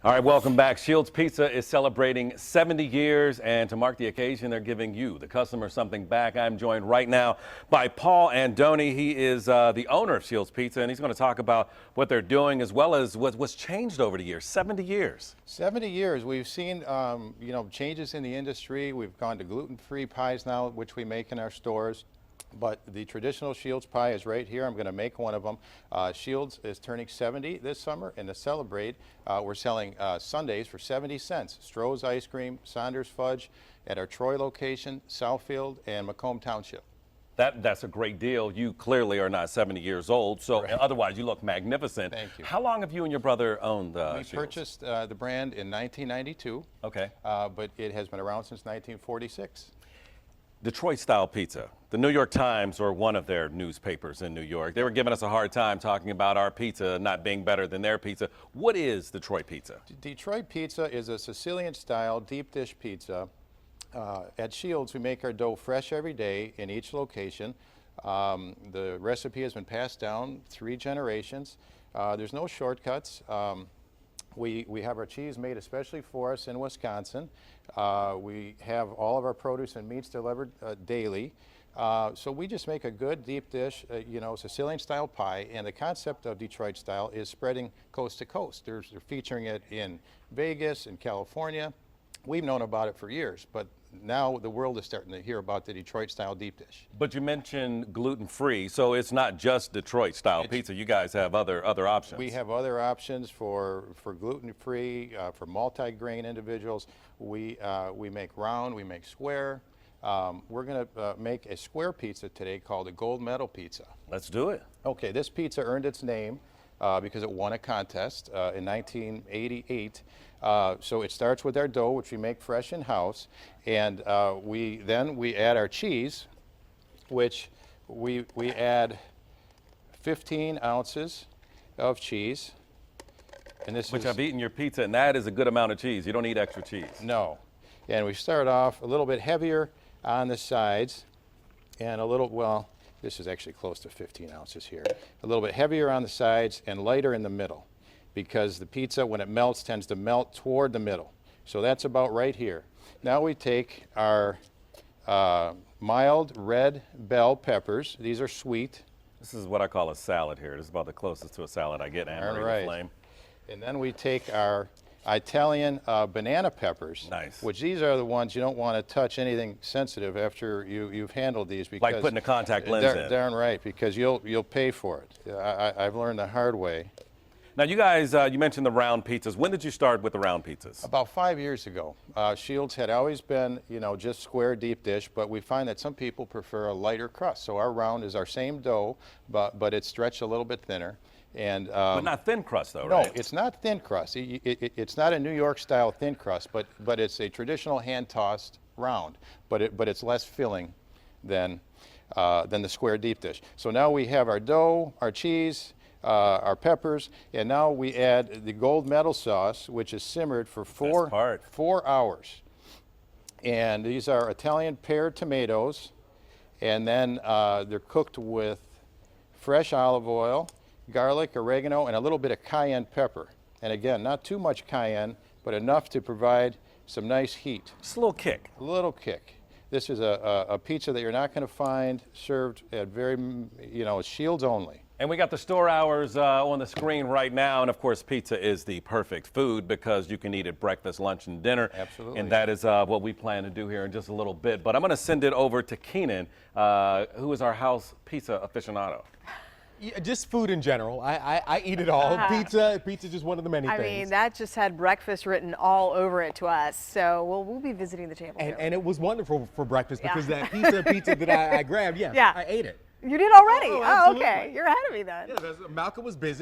All right, welcome back. Shields Pizza is celebrating 70 years, and to mark the occasion, they're giving you, the customer, something back. I'm joined right now by Paul Andoni. He is the owner of Shields Pizza, and he's going to talk about what they're doing as well as what's changed over the years. 70 years. 70 years. We've seen, changes in the industry. We've gone to gluten-free pies now, which we make in our stores. But the traditional Shields pie is right here. I'm going to make one of them. Shields is turning 70 this summer, and to celebrate, we're selling sundaes for 70 cents. Stroh's Ice Cream, Saunders Fudge at our Troy location, Southfield, and Macomb Township. That's a great deal. You clearly are not 70 years old, so Right. Otherwise you look magnificent. Thank you. How long have you and your brother owned We Shields? purchased the brand in 1992, Okay. but it has been around since 1946. Detroit-style pizza. The New York Times, or one of their newspapers in New York, they were giving us a hard time talking about our pizza not being better than their pizza. What is Detroit pizza? Detroit pizza is a Sicilian-style deep dish pizza. At Shields, we make our dough fresh every day in each location. The recipe has been passed down 3 generations. There's no shortcuts. We have our cheese made especially for us in Wisconsin. We have all of our produce and meats delivered daily. So we just make a good deep dish, Sicilian-style pie, and the concept of Detroit style is spreading coast to coast. They're featuring it in Vegas, in California. We've known about it for years, but now the world is starting to hear about the Detroit-style deep dish. But you mentioned gluten-free, so it's not just Detroit-style pizza. You guys have other options. We have other options for gluten-free, for multi-grain individuals. We make round, we make square. We're going to make a square pizza today called a gold medal pizza. Let's do it. Okay, this pizza earned its name because it won a contest in 1988. So it starts with our dough, which we make fresh in-house, and we add our cheese, which we add 15 ounces of cheese. And Which I've eaten your pizza, and that is a good amount of cheese. You don't need extra cheese. No. And we start off a little bit heavier on the sides and a little, well, this is actually close to 15 ounces here. A little bit heavier on the sides and lighter in the middle, because the pizza, when it melts, tends to melt toward the middle. So that's about right here. Now we take our mild red bell peppers. These are sweet. This is what I call a salad here. This is about the closest to a salad I get, Anne-Marie Flame. And then we take our Italian banana peppers. Nice. Which these are the ones you don't want to touch anything sensitive after you've handled these. Because like putting a contact lens in. Darn right, because you'll pay for it. I've learned the hard way. Now you guys, you mentioned the round pizzas. When did you start with the round pizzas? About 5 years ago. Shields had always been, just square deep dish, but we find that some people prefer a lighter crust. So our round is our same dough, but it's stretched a little bit thinner. And but not thin crust, though, right? No, it's not thin crust. It's not a New York style thin crust, but it's a traditional hand tossed round. But it's less filling than the square deep dish. So now we have our dough, our cheese, our peppers, and now we add the gold medal sauce, which is simmered for 4 hours. And these are Italian pear tomatoes, and then they're cooked with fresh olive oil, garlic, oregano, and a little bit of cayenne pepper. And again, not too much cayenne, but enough to provide some nice heat. Just a little kick. A little kick. This is a pizza that you're not going to find served at Shields only. And we got the store hours on the screen right now. And of course, pizza is the perfect food because you can eat it breakfast, lunch, and dinner. Absolutely. And that is what we plan to do here in just a little bit. But I'm going to send it over to Keenan, who is our house pizza aficionado. Yeah, just food in general. I eat it all. Pizza is just one of the many things. I mean, that just had breakfast written all over it to us. So we'll be visiting the table. And it was wonderful for breakfast because that pizza that I grabbed, I ate it. You did already? Oh, okay. You're ahead of me then. Yeah, Malcolm was busy.